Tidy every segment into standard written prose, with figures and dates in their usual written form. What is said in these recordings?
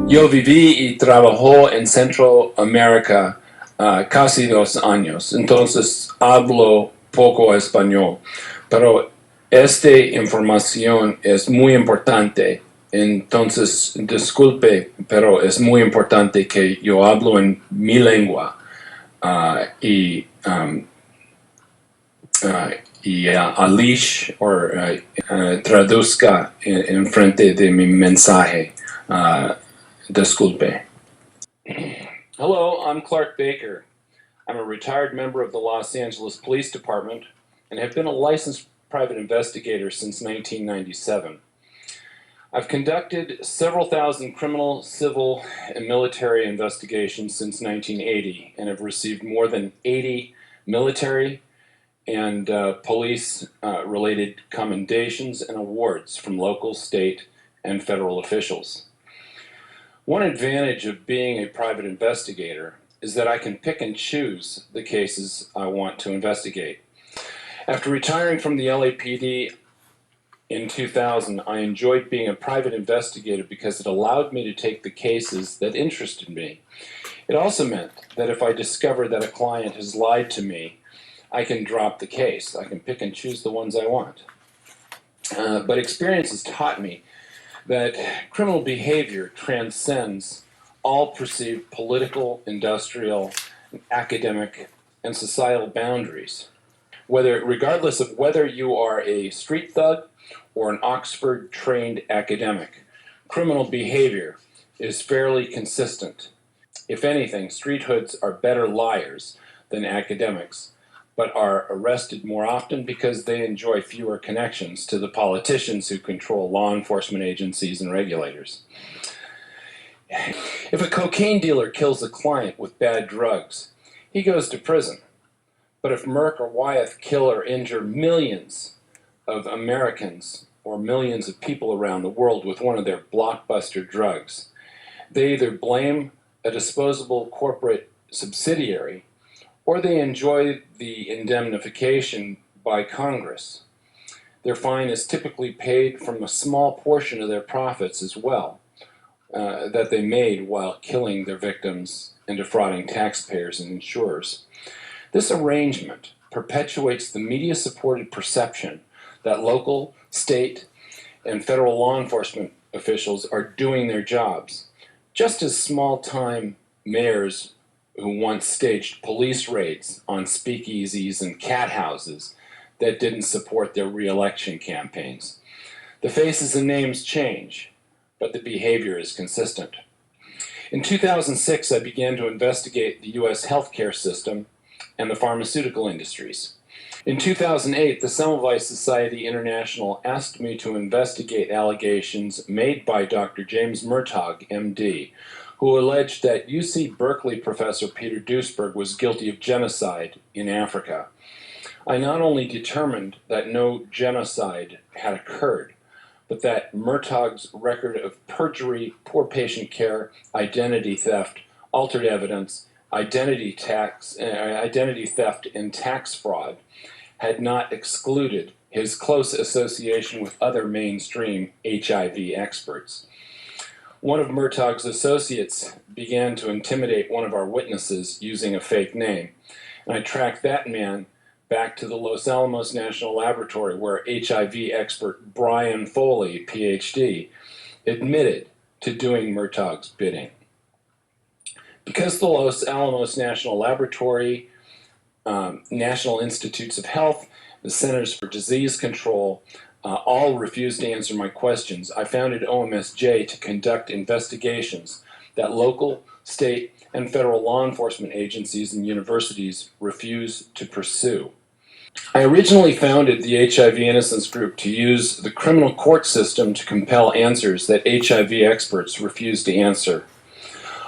Yo viví y trabajó en Centroamérica casi 2 años, entonces hablo poco español, pero esta información es muy importante, entonces disculpe, pero es muy importante que yo hablo en mi lengua y Alish traduzca en frente de mi mensaje. Disculpe. Hello, I'm Clark Baker. I'm a retired member of the Los Angeles Police Department and have been a licensed private investigator since 1997. I've conducted several thousand criminal, civil, and military investigations since 1980 and have received more than 80 military and police-related commendations and awards from local, state, and federal officials. One advantage of being a private investigator is that I can pick and choose the cases I want to investigate. After retiring from the LAPD in 2000, I enjoyed being a private investigator because it allowed me to take the cases that interested me. It also meant that if I discover that a client has lied to me, I can drop the case. I can pick and choose the ones I want. But experience has taught me that criminal behavior transcends all perceived political, industrial, academic, and societal boundaries. Regardless of whether you are a street thug or an Oxford-trained academic, criminal behavior is fairly consistent. If anything, street hoods are better liars than academics, but are arrested more often because they enjoy fewer connections to the politicians who control law enforcement agencies and regulators. If a cocaine dealer kills a client with bad drugs, he goes to prison. But if Merck or Wyeth kill or injure millions of Americans or millions of people around the world with one of their blockbuster drugs, they either blame a disposable corporate subsidiary or they enjoy the indemnification by Congress. Their fine is typically paid from a small portion of their profits as well, that they made while killing their victims and defrauding taxpayers and insurers. This arrangement perpetuates the media-supported perception that local, state, and federal law enforcement officials are doing their jobs, just as small-time mayors who once staged police raids on speakeasies and cat houses that didn't support their re-election campaigns. The faces and names change, but the behavior is consistent. In 2006, I began to investigate the U.S. healthcare system and the pharmaceutical industries. In 2008, the Semmelweis Society International asked me to investigate allegations made by Dr. James Murtaugh, MD, who alleged that UC Berkeley professor Peter Duisberg was guilty of genocide in Africa. I not only determined that no genocide had occurred, but that Murtaugh's record of perjury, poor patient care, identity theft, altered evidence, identity theft, and tax fraud had not excluded his close association with other mainstream HIV experts. One of Murtaugh's associates began to intimidate one of our witnesses using a fake name, and I tracked that man back to the Los Alamos National Laboratory where HIV expert Brian Foley, PhD, admitted to doing Murtaugh's bidding. Because the Los Alamos National Laboratory, National Institutes of Health, the Centers for Disease Control, all refused to answer my questions, I founded OMSJ to conduct investigations that local, state, and federal law enforcement agencies and universities refuse to pursue. I originally founded the HIV Innocence Group to use the criminal court system to compel answers that HIV experts refuse to answer.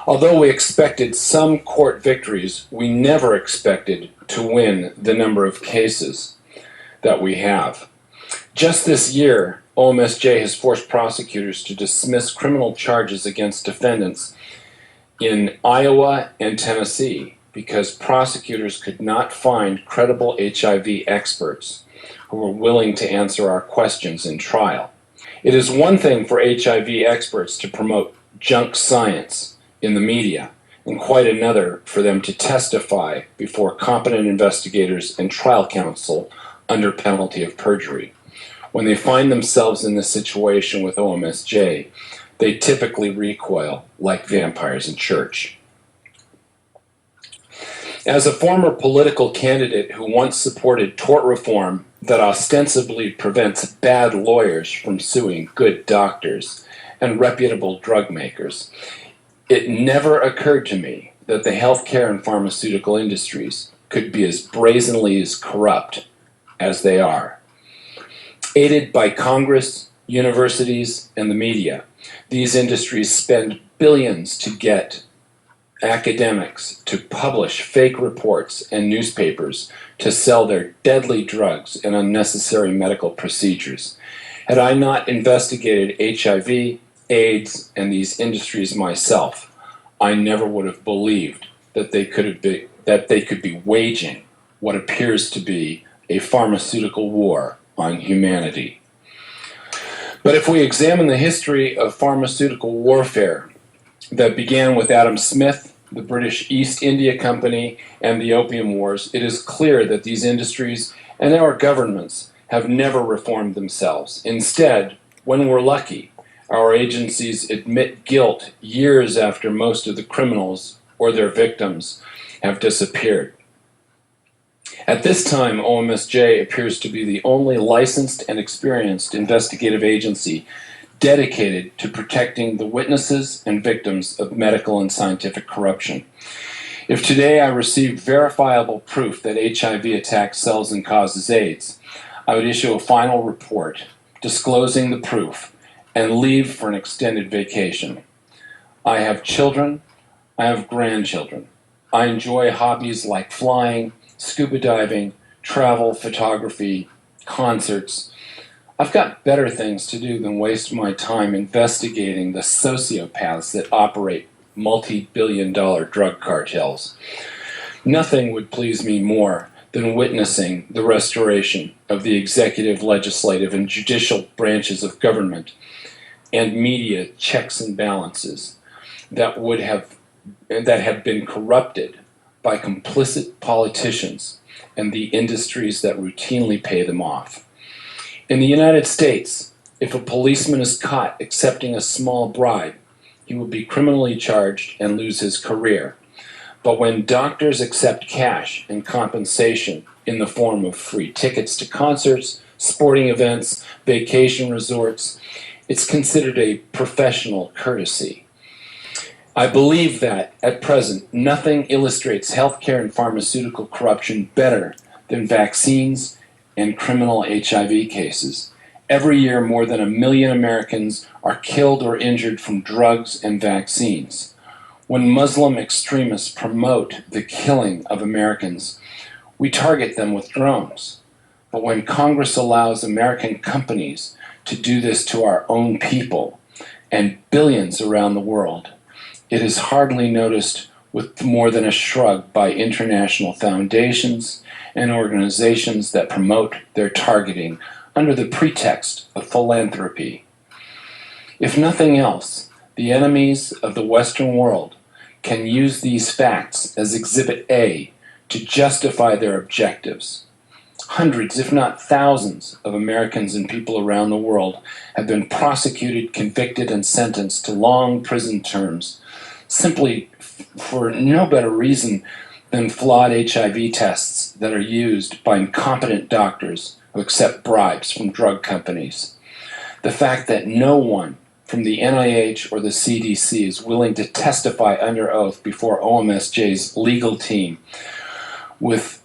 Although we expected some court victories, we never expected to win the number of cases that we have. Just this year, OMSJ has forced prosecutors to dismiss criminal charges against defendants in Iowa and Tennessee because prosecutors could not find credible HIV experts who were willing to answer our questions in trial. It is one thing for HIV experts to promote junk science in the media, and quite another for them to testify before competent investigators and trial counsel under penalty of perjury. When they find themselves in this situation with OMSJ, they typically recoil like vampires in church. As a former political candidate who once supported tort reform that ostensibly prevents bad lawyers from suing good doctors and reputable drug makers, it never occurred to me that the healthcare and pharmaceutical industries could be as brazenly as corrupt as they are. Aided by Congress, universities, and the media, these industries spend billions to get academics to publish fake reports and newspapers to sell their deadly drugs and unnecessary medical procedures. Had I not investigated HIV, AIDS, and these industries myself, I never would have believed that they could be waging what appears to be a pharmaceutical war on humanity. But if we examine the history of pharmaceutical warfare that began with Adam Smith, the British East India Company, and the Opium Wars, it is clear that these industries and our governments have never reformed themselves. Instead, when we're lucky, our agencies admit guilt years after most of the criminals or their victims have disappeared. At this time, OMSJ appears to be the only licensed and experienced investigative agency dedicated to protecting the witnesses and victims of medical and scientific corruption. If today I received verifiable proof that HIV attacks cells and causes AIDS, I would issue a final report disclosing the proof and leave for an extended vacation. I have children, I have grandchildren. I enjoy hobbies like flying, scuba diving, travel, photography, concerts. I've got better things to do than waste my time investigating the sociopaths that operate multi-billion-dollar drug cartels. Nothing would please me more than witnessing the restoration of the executive, legislative, and judicial branches of government and media checks and balances that have been corrupted by complicit politicians and the industries that routinely pay them off. In the United States, if a policeman is caught accepting a small bribe, he will be criminally charged and lose his career. But when doctors accept cash and compensation in the form of free tickets to concerts, sporting events, vacation resorts, it's considered a professional courtesy. I believe that, at present, nothing illustrates healthcare and pharmaceutical corruption better than vaccines and criminal HIV cases. Every year, more than 1 million Americans are killed or injured from drugs and vaccines. When Muslim extremists promote the killing of Americans, we target them with drones. But when Congress allows American companies to do this to our own people and billions around the world, it is hardly noticed with more than a shrug by international foundations and organizations that promote their targeting under the pretext of philanthropy. If nothing else, the enemies of the Western world can use these facts as Exhibit A to justify their objectives. Hundreds, if not thousands, of Americans and people around the world have been prosecuted, convicted, and sentenced to long prison terms simply for no better reason than flawed HIV tests that are used by incompetent doctors who accept bribes from drug companies. The fact that no one from the NIH or the CDC is willing to testify under oath before OMSJ's legal team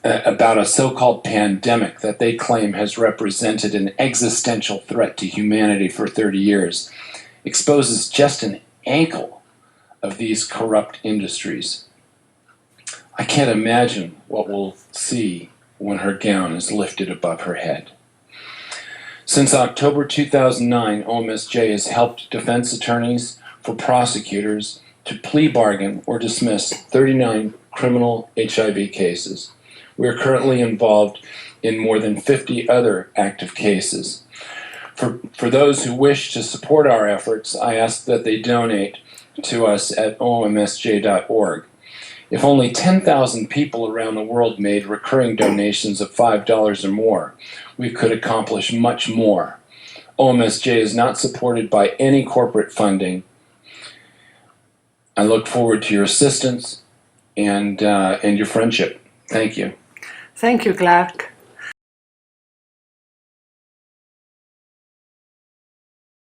about a so-called pandemic that they claim has represented an existential threat to humanity for 30 years, exposes just an ankle of these corrupt industries. I can't imagine what we'll see when her gown is lifted above her head. Since October 2009, OMSJ has helped defense attorneys for prosecutors to plea bargain or dismiss 39 criminal HIV cases. We are currently involved in more than 50 other active cases. For those who wish to support our efforts, I ask that they donate to us at omsj.org. If only 10,000 people around the world made recurring donations of $5 or more, we could accomplish much more. OMSJ is not supported by any corporate funding. I look forward to your assistance and your friendship. Thank you. Thank you, Clark.